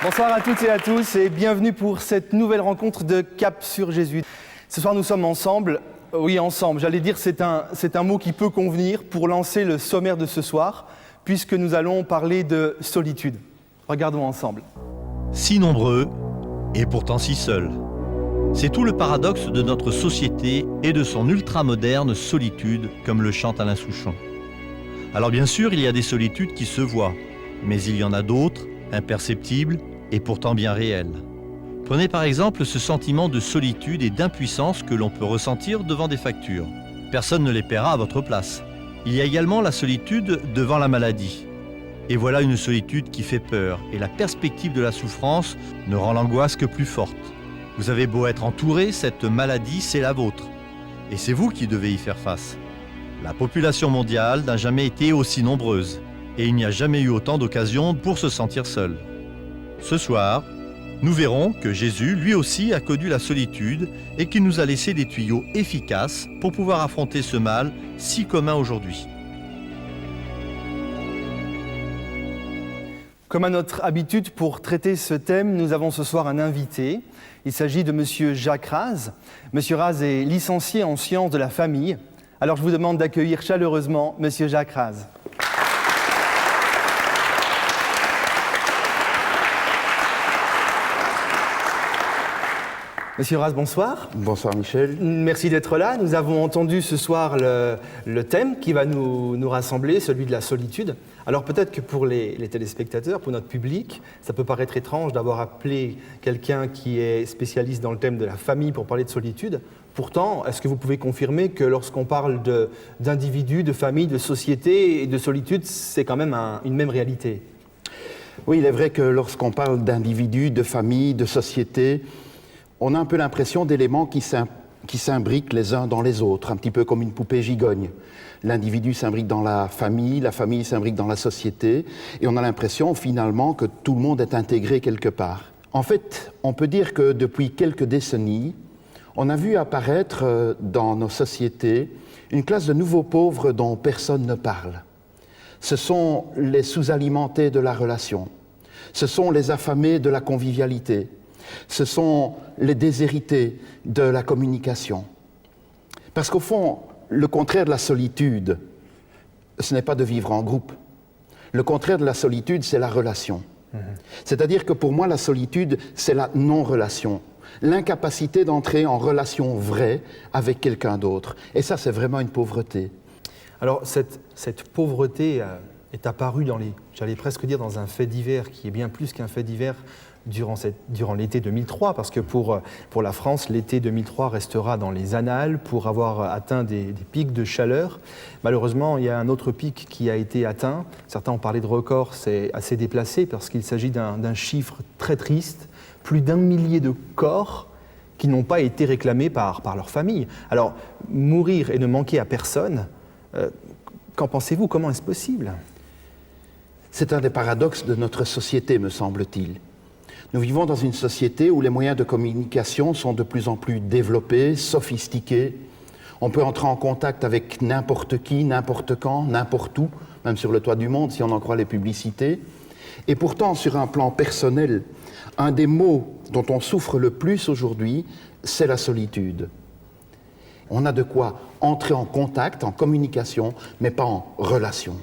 Bonsoir à toutes et à tous et bienvenue pour cette nouvelle rencontre de Cap sur Jésus. Ce soir nous sommes ensemble, j'allais dire c'est un mot qui peut convenir pour lancer le sommaire de ce soir, puisque nous allons parler de solitude. Regardons ensemble. Si nombreux et pourtant si seuls. C'est tout le paradoxe de notre société et de son ultramoderne solitude, comme le chante Alain Souchon. Alors bien sûr, il y a des solitudes qui se voient, mais il y en a d'autres, imperceptibles et pourtant bien réelles. Prenez par exemple ce sentiment de solitude et d'impuissance que l'on peut ressentir devant des factures. Personne ne les paiera à votre place. Il y a également la solitude devant la maladie. Et voilà une solitude qui fait peur, et la perspective de la souffrance ne rend l'angoisse que plus forte. Vous avez beau être entouré, cette maladie, c'est la vôtre. Et c'est vous qui devez y faire face. La population mondiale n'a jamais été aussi nombreuse, et il n'y a jamais eu autant d'occasions pour se sentir seul. Ce soir, nous verrons que Jésus, lui aussi, a connu la solitude et qu'il nous a laissé des tuyaux efficaces pour pouvoir affronter ce mal si commun aujourd'hui. Comme à notre habitude, pour traiter ce thème, nous avons ce soir un invité. Il s'agit de Monsieur Jacques Raz. Monsieur Raz est licencié en sciences de la famille. Alors je vous demande d'accueillir chaleureusement Monsieur Jacques Raz. Monsieur Raz, bonsoir. Bonsoir Michel. Merci d'être là. Nous avons entendu ce soir le thème qui va nous rassembler, celui de la solitude. Alors peut-être que pour les téléspectateurs, pour notre public, ça peut paraître étrange d'avoir appelé quelqu'un qui est spécialiste dans le thème de la famille pour parler de solitude. Pourtant, est-ce que vous pouvez confirmer que lorsqu'on parle d'individus, de famille, de société et de solitude, c'est quand même une même réalité? Oui, il est vrai que lorsqu'on parle d'individus, de famille, de société, on a un peu l'impression d'éléments qui s'imbriquent les uns dans les autres, un petit peu comme une poupée gigogne. L'individu s'imbrique dans la famille s'imbrique dans la société, et on a l'impression finalement que tout le monde est intégré quelque part. En fait, on peut dire que depuis quelques décennies, on a vu apparaître dans nos sociétés une classe de nouveaux pauvres dont personne ne parle. Ce sont les sous-alimentés de la relation, ce sont les affamés de la convivialité, ce sont les déshérités de la communication. Parce qu'au fond, le contraire de la solitude, ce n'est pas de vivre en groupe. Le contraire de la solitude, c'est la relation. C'est-à-dire que pour moi, la solitude, c'est la non-relation. L'incapacité d'entrer en relation vraie avec quelqu'un d'autre. Et ça, c'est vraiment une pauvreté. Alors, cette pauvreté est apparue j'allais presque dire dans un fait divers, qui est bien plus qu'un fait divers, durant l'été 2003, parce que pour la France, l'été 2003 restera dans les annales pour avoir atteint des pics de chaleur. Malheureusement, il y a un autre pic qui a été atteint. Certains ont parlé de record, c'est assez déplacé parce qu'il s'agit d'un chiffre très triste. Plus d'1 millier de corps qui n'ont pas été réclamés par leur famille. Alors, mourir et ne manquer à personne, qu'en pensez-vous? Comment est-ce possible? C'est un des paradoxes de notre société, me semble-t-il. Nous vivons dans une société où les moyens de communication sont de plus en plus développés, sophistiqués. On peut entrer en contact avec n'importe qui, n'importe quand, n'importe où, même sur le toit du monde, si on en croit les publicités. Et pourtant, sur un plan personnel, un des mots dont on souffre le plus aujourd'hui, c'est la solitude. On a de quoi entrer en contact, en communication, mais pas en relation.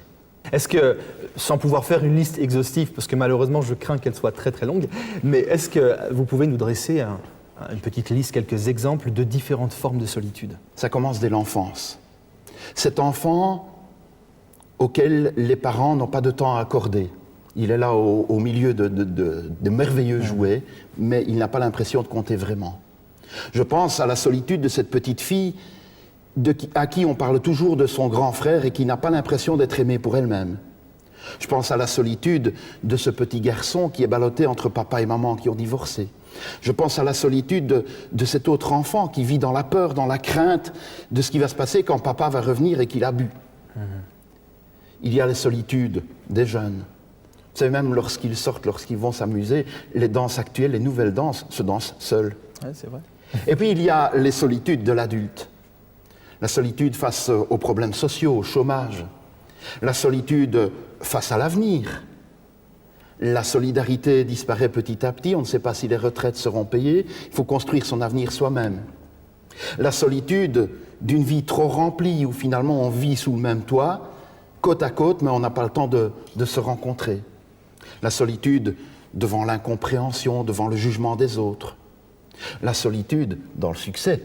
Est-ce que, sans pouvoir faire une liste exhaustive, parce que malheureusement je crains qu'elle soit très très longue, mais est-ce que vous pouvez nous dresser une petite liste, quelques exemples de différentes formes de solitude? Ça commence dès l'enfance. Cet enfant auquel les parents n'ont pas de temps à accorder. Il est là au milieu de merveilleux jouets, mais il n'a pas l'impression de compter vraiment. Je pense à la solitude de cette petite fille à qui on parle toujours de son grand frère et qui n'a pas l'impression d'être aimée pour elle-même. Je pense à la solitude de ce petit garçon qui est ballotté entre papa et maman qui ont divorcé. Je pense à la solitude de cet autre enfant qui vit dans la peur, dans la crainte de ce qui va se passer quand papa va revenir et qu'il a bu. Il y a les solitudes des jeunes. Vous savez, même lorsqu'ils sortent, lorsqu'ils vont s'amuser, les danses actuelles, les nouvelles danses, se dansent seuls. Ouais, c'est vrai. Et puis il y a les solitudes de l'adulte. La solitude face aux problèmes sociaux, au chômage. La solitude face à l'avenir. La solidarité disparaît petit à petit, on ne sait pas si les retraites seront payées, il faut construire son avenir soi-même. La solitude d'une vie trop remplie où finalement on vit sous le même toit, côte à côte, mais on n'a pas le temps de se rencontrer. La solitude devant l'incompréhension, devant le jugement des autres. La solitude dans le succès.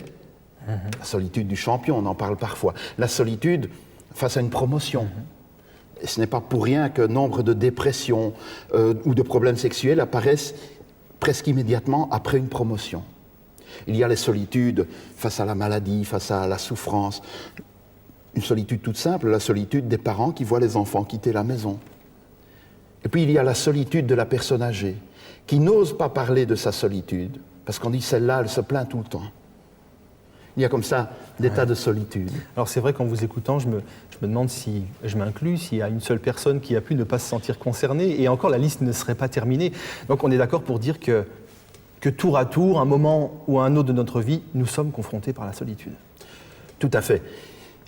La solitude du champion, on en parle parfois. La solitude face à une promotion. Et ce n'est pas pour rien que nombre de dépressions ou de problèmes sexuels apparaissent presque immédiatement après une promotion. Il y a les solitudes face à la maladie, face à la souffrance. Une solitude toute simple, la solitude des parents qui voient les enfants quitter la maison. Et puis il y a la solitude de la personne âgée, qui n'ose pas parler de sa solitude, parce qu'on dit celle-là, elle se plaint tout le temps. Il y a comme ça des tas de solitude. Alors c'est vrai qu'en vous écoutant, je me demande si je m'inclus, s'il y a une seule personne qui a pu ne pas se sentir concernée, et encore la liste ne serait pas terminée. Donc on est d'accord pour dire que tour à tour, un moment ou un autre de notre vie, nous sommes confrontés par la solitude. Tout à fait.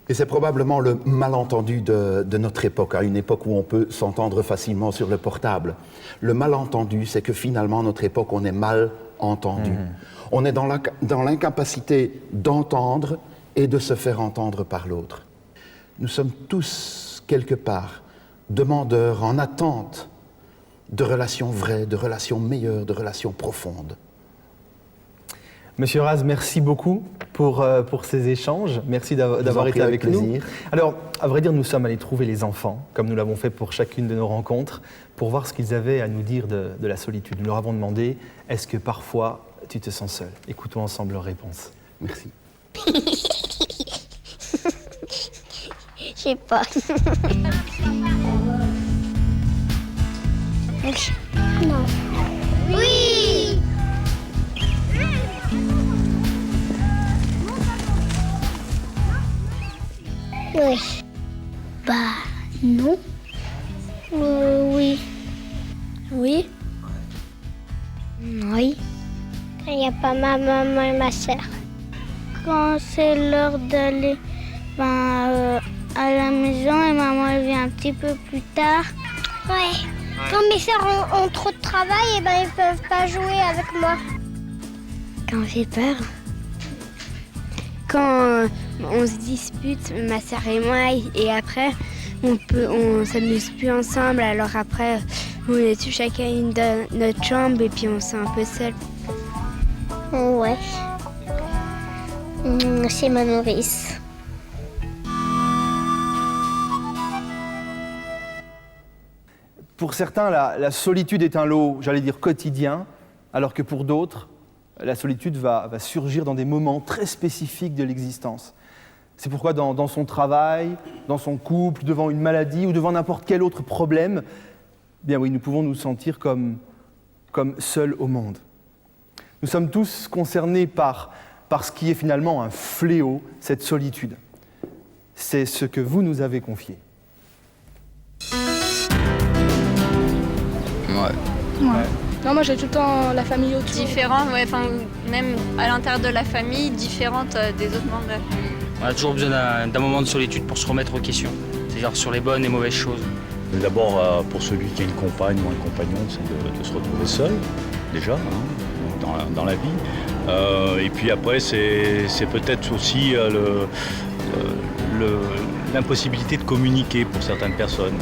Et c'est probablement le malentendu de notre époque, à une époque où on peut s'entendre facilement sur le portable. Le malentendu, c'est que finalement, notre époque, on est mal entendu. On est dans l'incapacité d'entendre et de se faire entendre par l'autre. Nous sommes tous, quelque part, demandeurs, en attente de relations vraies, de relations meilleures, de relations profondes. Monsieur Raz, merci beaucoup pour ces échanges. Merci d'avoir été avec nous. Alors, à vrai dire, nous sommes allés trouver les enfants, comme nous l'avons fait pour chacune de nos rencontres, pour voir ce qu'ils avaient à nous dire de la solitude. Nous leur avons demandé, est-ce que parfois tu te sens seul? Écoutons ensemble leurs réponses. Merci. Je sais pas. Non. Oui. Oui. Bah non. Oui. Oui. Oui. Quand il n'y a pas ma maman et ma sœur. Quand c'est l'heure d'aller à la maison et maman elle vient un petit peu plus tard. Ouais. Quand mes sœurs ont trop de travail, et ils peuvent pas jouer avec moi. Quand j'ai peur. Quand on se dispute, ma sœur et moi, et après on s'amuse plus ensemble. Alors après, on est tous chacun dans notre chambre et puis on se sent un peu seul. Ouais. C'est ma nourrice. Pour certains, la solitude est un lot, j'allais dire, quotidien, alors que pour d'autres, la solitude va surgir dans des moments très spécifiques de l'existence. C'est pourquoi dans son travail, dans son couple, devant une maladie ou devant n'importe quel autre problème, bien oui, nous pouvons nous sentir comme seuls au monde. Nous sommes tous concernés par ce qui est finalement un fléau, cette solitude. C'est ce que vous nous avez confié. Ouais. Non, moi j'ai tout le temps la famille autour. Différente, ouais, même à l'intérieur de la famille, différente des autres membres de la famille. On a toujours besoin d'un moment de solitude pour se remettre aux questions, c'est-à-dire sur les bonnes et mauvaises choses. D'abord, pour celui qui a une compagne ou un compagnon, c'est de se retrouver seul, déjà, dans la vie. Et puis après, c'est peut-être aussi l'impossibilité de communiquer pour certaines personnes.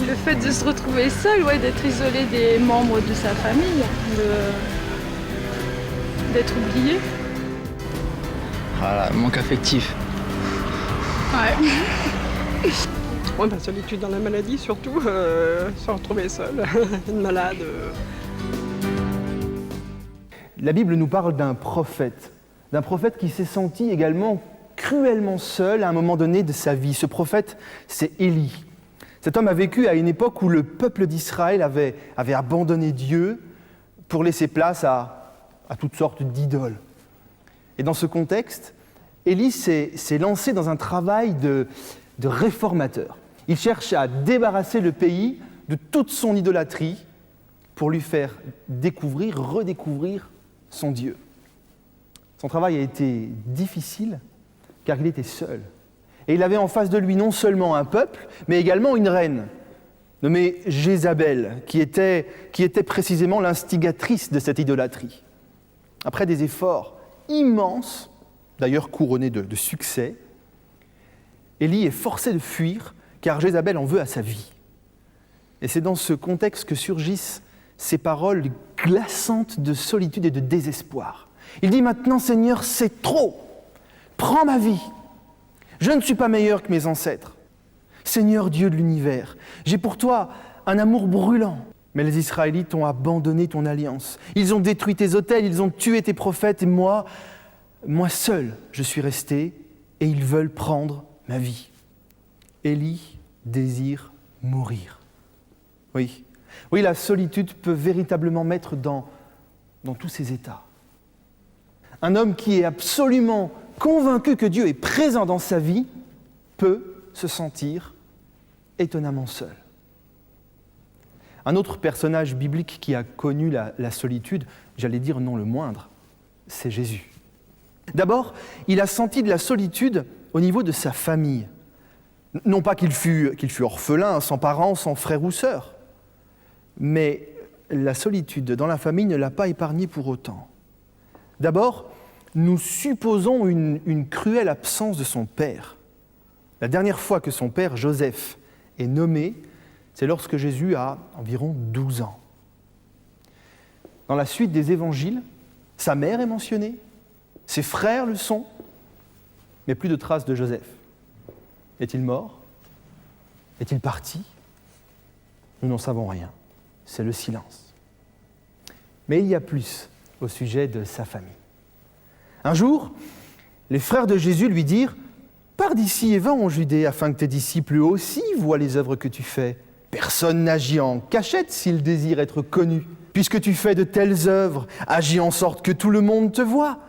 Le fait de se retrouver seul, d'être isolé des membres de sa famille, d'être oublié. Voilà, manque affectif. Ouais. Solitude dans la maladie surtout, se retrouver seul, une malade. La Bible nous parle d'un prophète qui s'est senti également cruellement seul à un moment donné de sa vie. Ce prophète, c'est Élie. Cet homme a vécu à une époque où le peuple d'Israël avait abandonné Dieu pour laisser place à toutes sortes d'idoles. Et dans ce contexte, Élie s'est lancé dans un travail de réformateur. Il cherche à débarrasser le pays de toute son idolâtrie pour lui faire redécouvrir son Dieu. Son travail a été difficile car il était seul. Et il avait en face de lui non seulement un peuple, mais également une reine, nommée Jézabel, qui était précisément l'instigatrice de cette idolâtrie. Après des efforts immenses, d'ailleurs couronnés de succès, Élie est forcé de fuir, car Jézabel en veut à sa vie. Et c'est dans ce contexte que surgissent ces paroles glaçantes de solitude et de désespoir. Il dit maintenant, Seigneur, c'est trop. Prends ma vie. Je ne suis pas meilleur que mes ancêtres. Seigneur Dieu de l'univers, j'ai pour toi un amour brûlant. Mais les Israélites ont abandonné ton alliance. Ils ont détruit tes autels, ils ont tué tes prophètes. Et moi seul, je suis resté et ils veulent prendre ma vie. Élie désire mourir. Oui, la solitude peut véritablement mettre dans tous ces états. Un homme qui est absolument convaincu que Dieu est présent dans sa vie peut se sentir étonnamment seul. Un autre personnage biblique qui a connu la solitude, j'allais dire non le moindre, c'est Jésus. D'abord, il a senti de la solitude au niveau de sa famille. Non pas qu'il fût orphelin, sans parents, sans frères ou sœurs, mais la solitude dans la famille ne l'a pas épargné pour autant. D'abord, nous supposons une cruelle absence de son père. La dernière fois que son père, Joseph, est nommé, c'est lorsque Jésus a environ 12 ans. Dans la suite des évangiles, sa mère est mentionnée, ses frères le sont, mais plus de traces de Joseph. Est-il mort? Est-il parti? Nous n'en savons rien. C'est le silence. Mais il y a plus au sujet de sa famille. Un jour, les frères de Jésus lui dirent « Pars d'ici et va en Judée, afin que tes disciples eux aussi voient les œuvres que tu fais. Personne n'agit en cachette s'il désire être connu. Puisque tu fais de telles œuvres, agis en sorte que tout le monde te voie. »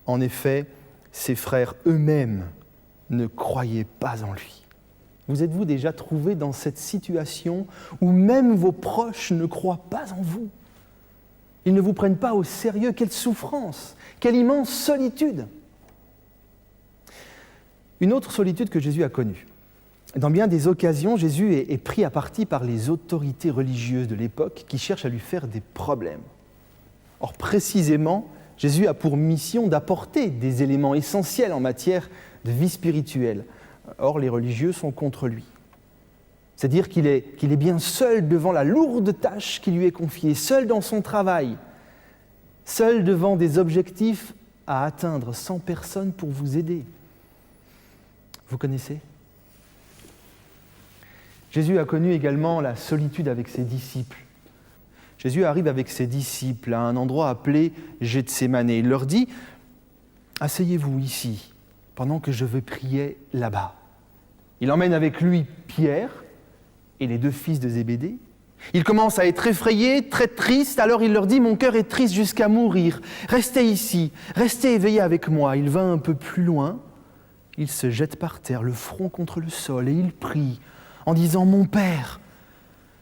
En effet, ses frères eux-mêmes ne croyaient pas en lui. Vous êtes-vous déjà trouvé dans cette situation où même vos proches ne croient pas en vous? Ils ne vous prennent pas au sérieux. Quelle souffrance, quelle immense solitude! Une autre solitude que Jésus a connue. Dans bien des occasions, Jésus est pris à partie par les autorités religieuses de l'époque qui cherchent à lui faire des problèmes. Or, précisément, Jésus a pour mission d'apporter des éléments essentiels en matière de vie spirituelle. Or, les religieux sont contre lui. C'est-à-dire qu'il est bien seul devant la lourde tâche qui lui est confiée, seul dans son travail, seul devant des objectifs à atteindre, sans personne pour vous aider. Vous connaissez ? Jésus a connu également la solitude avec ses disciples. Jésus arrive avec ses disciples à un endroit appelé Gethsémane. Il leur dit « Asseyez-vous ici, pendant que je vais prier là-bas. » Il emmène avec lui Pierre et les deux fils de Zébédée. Il commence à être effrayé, très triste, alors il leur dit « Mon cœur est triste jusqu'à mourir. Restez ici, restez éveillés avec moi. » Il va un peu plus loin, il se jette par terre, le front contre le sol, et il prie en disant « Mon Père,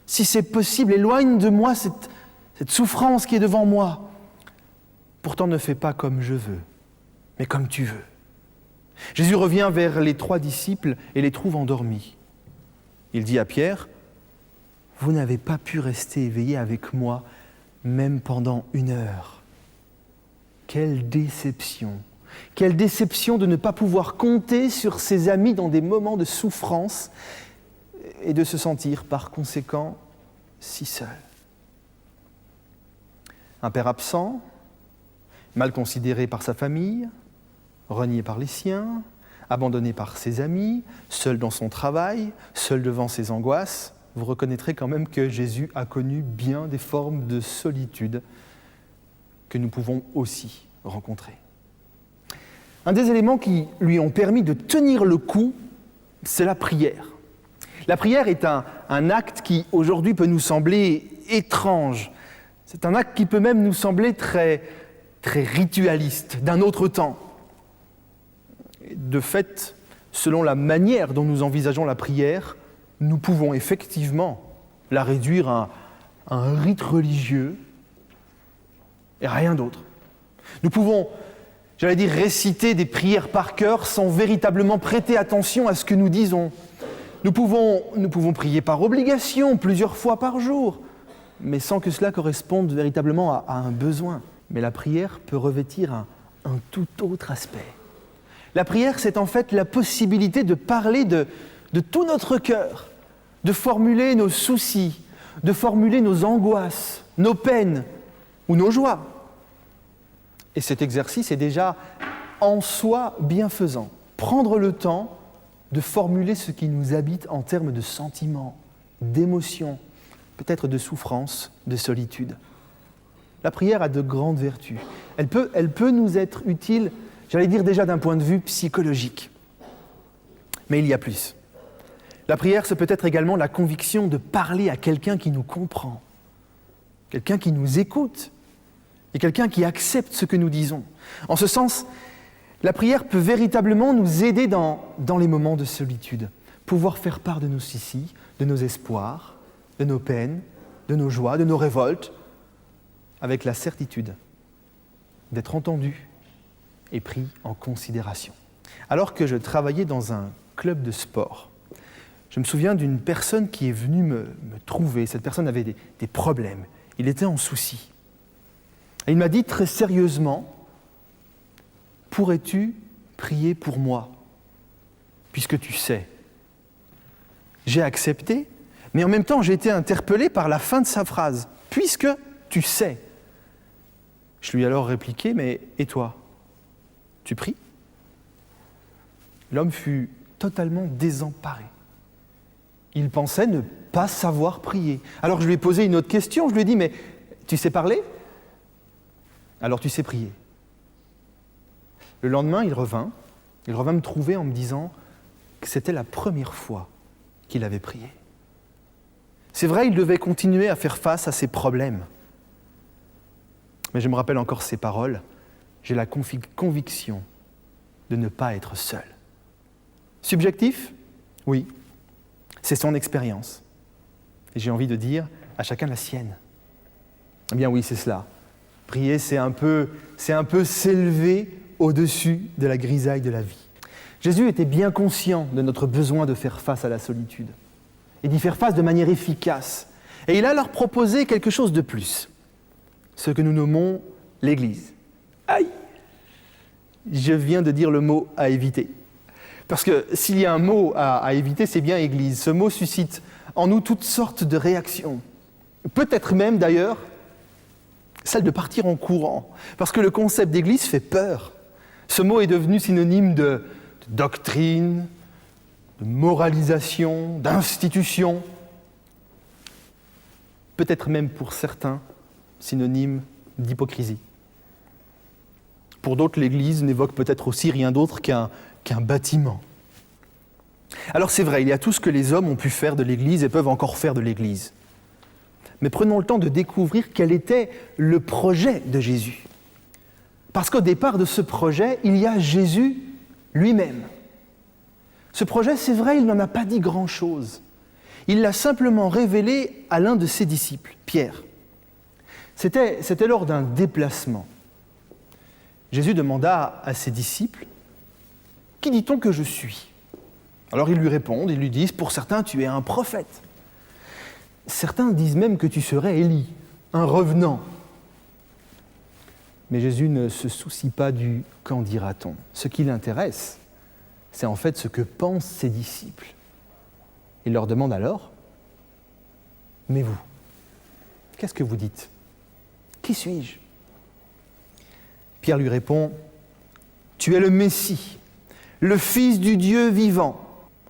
si c'est possible, éloigne de moi cette souffrance qui est devant moi. Pourtant ne fais pas comme je veux, mais comme tu veux. » Jésus revient vers les 3 disciples et les trouve endormis. Il dit à Pierre, « Vous n'avez pas pu rester éveillé avec moi, même pendant 1 heure. » Quelle déception! Quelle déception de ne pas pouvoir compter sur ses amis dans des moments de souffrance et de se sentir, par conséquent, si seul. Un père absent, mal considéré par sa famille, renié par les siens, abandonné par ses amis, seul dans son travail, seul devant ses angoisses, vous reconnaîtrez quand même que Jésus a connu bien des formes de solitude que nous pouvons aussi rencontrer. Un des éléments qui lui ont permis de tenir le coup, c'est la prière. La prière est un acte qui, aujourd'hui, peut nous sembler étrange. C'est un acte qui peut même nous sembler très, très ritualiste, d'un autre temps. De fait, selon la manière dont nous envisageons la prière, nous pouvons effectivement la réduire à un rite religieux et rien d'autre. Nous pouvons j'allais dire, réciter des prières par cœur sans véritablement prêter attention à ce que nous disons. Nous pouvons prier par obligation, plusieurs fois par jour, mais sans que cela corresponde véritablement à un besoin. Mais la prière peut revêtir un tout autre aspect. La prière, c'est en fait la possibilité de parler de tout notre cœur, de formuler nos soucis, de formuler nos angoisses, nos peines ou nos joies. Et cet exercice est déjà en soi bienfaisant. Prendre le temps de formuler ce qui nous habite en termes de sentiments, d'émotions, peut-être de souffrance, de solitude. La prière a de grandes vertus. Elle peut nous être utile, j'allais dire déjà d'un point de vue psychologique. Mais il y a plus. La prière, c'est peut-être également la conviction de parler à quelqu'un qui nous comprend, quelqu'un qui nous écoute et quelqu'un qui accepte ce que nous disons. En ce sens, la prière peut véritablement nous aider dans les moments de solitude, pouvoir faire part de nos soucis, de nos espoirs, de nos peines, de nos joies, de nos révoltes, avec la certitude d'être entendu et pris en considération. Alors que je travaillais dans un club de sport, je me souviens d'une personne qui est venue me trouver. Cette personne avait des problèmes, il était en souci. Et il m'a dit très sérieusement, « Pourrais-tu prier pour moi, puisque tu sais ?» J'ai accepté, mais en même temps j'ai été interpellé par la fin de sa phrase, « Puisque tu sais ?» Je lui ai alors répliqué, « Mais et toi, tu pries ?» L'homme fut totalement désemparé. Il pensait ne pas savoir prier. Alors je lui ai posé une autre question, je lui ai dit « Mais tu sais parler ? Alors tu sais prier. » Le lendemain, il revint me trouver en me disant que c'était la première fois qu'il avait prié. C'est vrai, il devait continuer à faire face à ses problèmes. Mais je me rappelle encore ces paroles, j'ai la conviction de ne pas être seul. Subjectif ? Oui, c'est son expérience. Et j'ai envie de dire à chacun la sienne. Eh bien oui, c'est cela. Prier, c'est un peu s'élever au-dessus de la grisaille de la vie. Jésus était bien conscient de notre besoin de faire face à la solitude et d'y faire face de manière efficace. Et il a leur proposé quelque chose de plus, ce que nous nommons l'Église. Aïe ! Je viens de dire le mot à éviter. Parce que s'il y a un mot à éviter, c'est bien Église. Ce mot suscite en nous toutes sortes de réactions. Peut-être même d'ailleurs celle de partir en courant. Parce que le concept d'Église fait peur. Ce mot est devenu synonyme de doctrine, de moralisation, d'institution. Peut-être même pour certains, synonyme d'hypocrisie. Pour d'autres, l'Église n'évoque peut-être aussi rien d'autre qu'un bâtiment. Alors c'est vrai, il y a tout ce que les hommes ont pu faire de l'Église et peuvent encore faire de l'Église. Mais prenons le temps de découvrir quel était le projet de Jésus. Parce qu'au départ de ce projet, il y a Jésus lui-même. Ce projet, c'est vrai, il n'en a pas dit grand-chose. Il l'a simplement révélé à l'un de ses disciples, Pierre. C'était lors d'un déplacement. Jésus demanda à ses disciples, « Qui dit-on que je suis ?» Alors ils lui répondent, ils lui disent, « Pour certains, tu es un prophète. Certains disent même que tu serais Élie, un revenant. » Mais Jésus ne se soucie pas du « qu'en dira-t-on ». Ce qui l'intéresse, c'est en fait ce que pensent ses disciples. Il leur demande alors, « Mais vous, qu'est-ce que vous dites ? Qui suis-je » Pierre lui répond, « Tu es le Messie, le Fils du Dieu vivant. »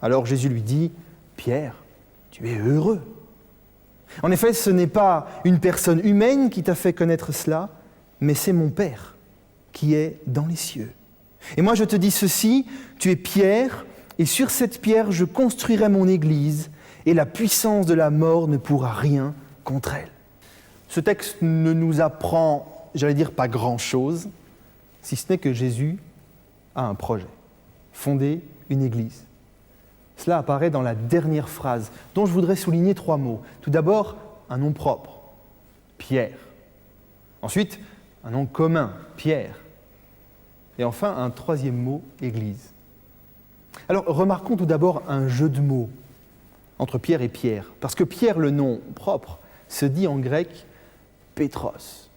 Alors Jésus lui dit, « Pierre, tu es heureux. » En effet, ce n'est pas une personne humaine qui t'a fait connaître cela, mais c'est mon Père qui est dans les cieux. Et moi je te dis ceci, tu es Pierre, et sur cette pierre je construirai mon Église, et la puissance de la mort ne pourra rien contre elle. Ce texte ne nous apprend, j'allais dire, pas grand-chose, si ce n'est que Jésus a un projet, fonder une Église. Cela apparaît dans la dernière phrase, dont je voudrais souligner 3 mots. Tout d'abord, un nom propre, Pierre. Ensuite, un nom commun, Pierre. Et enfin, un troisième mot, Église. Alors, remarquons tout d'abord un jeu de mots entre Pierre et Pierre, parce que Pierre, le nom propre, se dit en grec Pétros,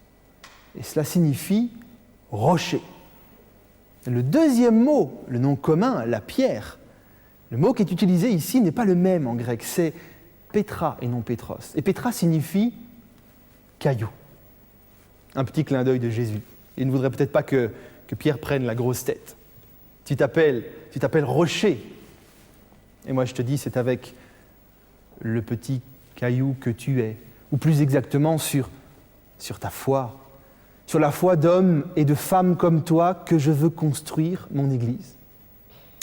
et cela signifie rocher. Le deuxième mot, le nom commun, la pierre, le mot qui est utilisé ici n'est pas le même en grec, c'est Pétra et non Pétros. Et Pétra signifie caillou. Un petit clin d'œil de Jésus. Il ne voudrait peut-être pas que Pierre prenne la grosse tête. Tu t'appelles rocher. Et moi je te dis, c'est avec le petit caillou que tu es, ou plus exactement sur ta foi, sur la foi d'hommes et de femmes comme toi que je veux construire mon Église.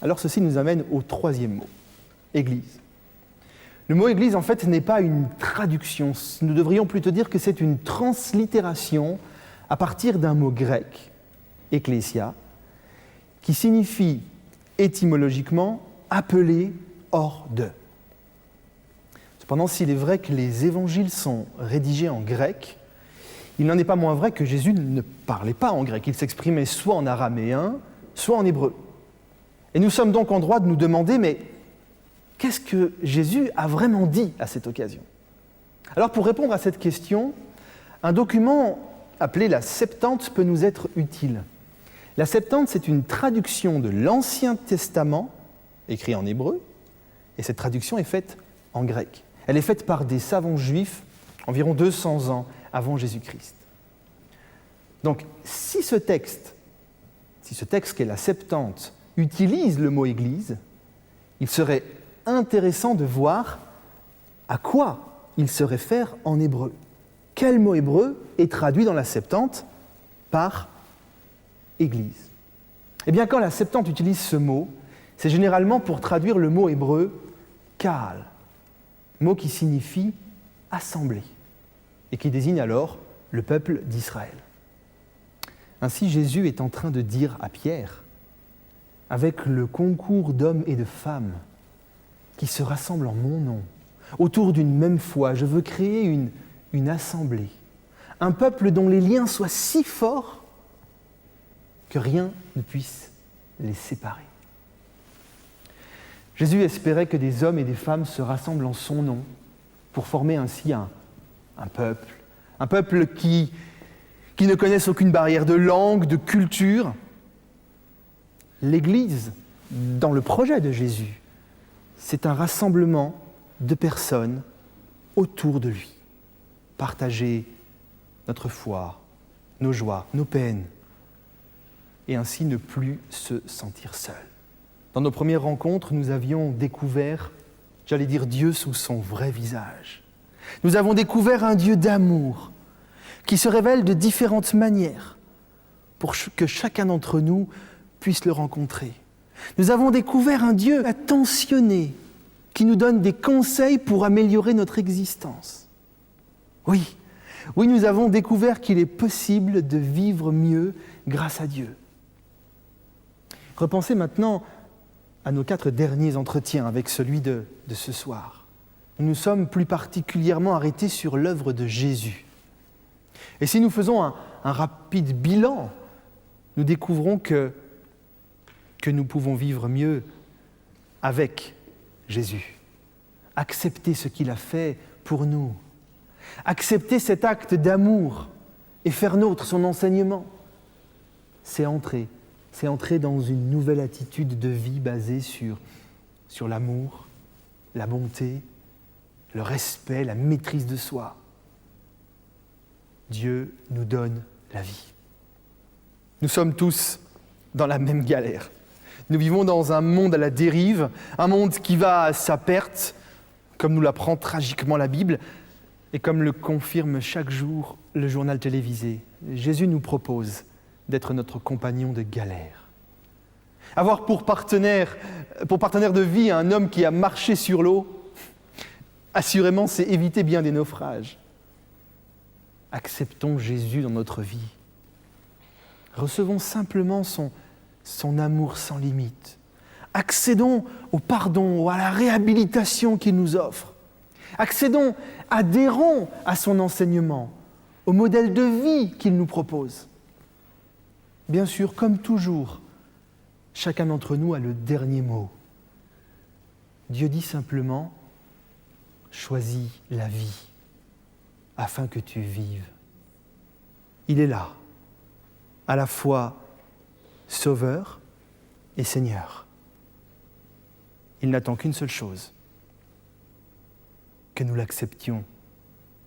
Alors ceci nous amène au troisième mot, Église. Le mot Église, en fait, n'est pas une traduction. Nous devrions plutôt dire que c'est une translittération à partir d'un mot grec, ecclésia, qui signifie étymologiquement « appelé hors de ». Cependant, s'il est vrai que les évangiles sont rédigés en grec, il n'en est pas moins vrai que Jésus ne parlait pas en grec. Il s'exprimait soit en araméen, soit en hébreu. Et nous sommes donc en droit de nous demander, mais qu'est-ce que Jésus a vraiment dit à cette occasion ? Alors pour répondre à cette question, un document appelé la Septante peut nous être utile. La Septante, c'est une traduction de l'Ancien Testament, écrit en hébreu, et cette traduction est faite en grec. Elle est faite par des savants juifs environ 200 ans avant Jésus-Christ. Donc, si ce texte qu'est la Septante utilise le mot « Église », il serait intéressant de voir à quoi il se réfère en hébreu. Quel mot hébreu est traduit dans la Septante par « Église ». Eh bien, quand la Septante utilise ce mot, c'est généralement pour traduire le mot hébreu « Kahal », mot qui signifie « assemblée » et qui désigne alors le peuple d'Israël. Ainsi, Jésus est en train de dire à Pierre, avec le concours d'hommes et de femmes qui se rassemblent en mon nom, autour d'une même foi, je veux créer une assemblée, un peuple dont les liens soient si forts que rien ne puisse les séparer. Jésus espérait que des hommes et des femmes se rassemblent en son nom pour former ainsi un peuple qui ne connaisse aucune barrière de langue, de culture. L'Église, dans le projet de Jésus, c'est un rassemblement de personnes autour de lui. Partager notre foi, nos joies, nos peines, et ainsi ne plus se sentir seul. Dans nos premières rencontres, nous avions découvert, j'allais dire Dieu sous son vrai visage. Nous avons découvert un Dieu d'amour qui se révèle de différentes manières pour que chacun d'entre nous puisse le rencontrer. Nous avons découvert un Dieu attentionné qui nous donne des conseils pour améliorer notre existence. Oui, nous avons découvert qu'il est possible de vivre mieux grâce à Dieu. Repensez maintenant à nos 4 derniers entretiens avec celui de ce soir. Nous nous sommes plus particulièrement arrêtés sur l'œuvre de Jésus. Et si nous faisons un rapide bilan, nous découvrons que nous pouvons vivre mieux avec Jésus. Accepter ce qu'il a fait pour nous. Accepter cet acte d'amour et faire nôtre son enseignement. C'est entrer dans une nouvelle attitude de vie basée sur l'amour, la bonté, le respect, la maîtrise de soi. Dieu nous donne la vie. Nous sommes tous dans la même galère. Nous vivons dans un monde à la dérive, un monde qui va à sa perte, comme nous l'apprend tragiquement la Bible, et comme le confirme chaque jour le journal télévisé. Jésus nous propose d'être notre compagnon de galère. Avoir pour partenaire de vie un homme qui a marché sur l'eau, assurément, c'est éviter bien des naufrages. Acceptons Jésus dans notre vie. Recevons simplement son amour sans limite. Accédons au pardon, à la réhabilitation qu'il nous offre. Adhérons à son enseignement, au modèle de vie qu'il nous propose. Bien sûr, comme toujours, chacun d'entre nous a le dernier mot. Dieu dit simplement, choisis la vie afin que tu vives. Il est là, à la fois Sauveur et Seigneur. Il n'attend qu'une seule chose, que nous l'acceptions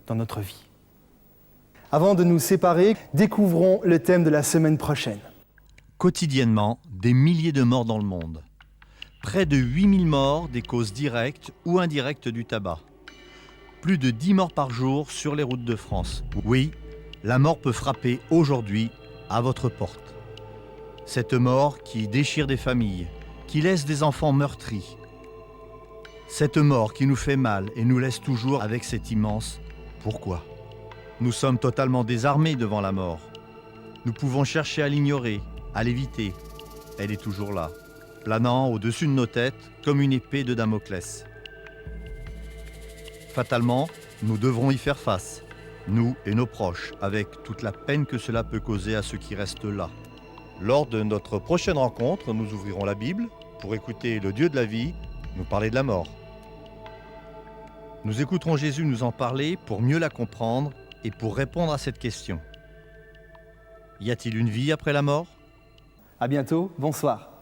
dans notre vie. Avant de nous séparer, découvrons le thème de la semaine prochaine. Quotidiennement, des milliers de morts dans le monde. Près de 8000 morts des causes directes ou indirectes du tabac. Plus de 10 morts par jour sur les routes de France. Oui, la mort peut frapper aujourd'hui à votre porte. Cette mort qui déchire des familles, qui laisse des enfants meurtris. Cette mort qui nous fait mal et nous laisse toujours avec cet immense « pourquoi ». Nous sommes totalement désarmés devant la mort. Nous pouvons chercher à l'ignorer, à l'éviter. Elle est toujours là, planant au-dessus de nos têtes comme une épée de Damoclès. Fatalement, nous devrons y faire face, nous et nos proches, avec toute la peine que cela peut causer à ceux qui restent là. Lors de notre prochaine rencontre, nous ouvrirons la Bible pour écouter le Dieu de la vie nous parler de la mort. Nous écouterons Jésus nous en parler pour mieux la comprendre et pour répondre à cette question. Y a-t-il une vie après la mort ? À bientôt, bonsoir.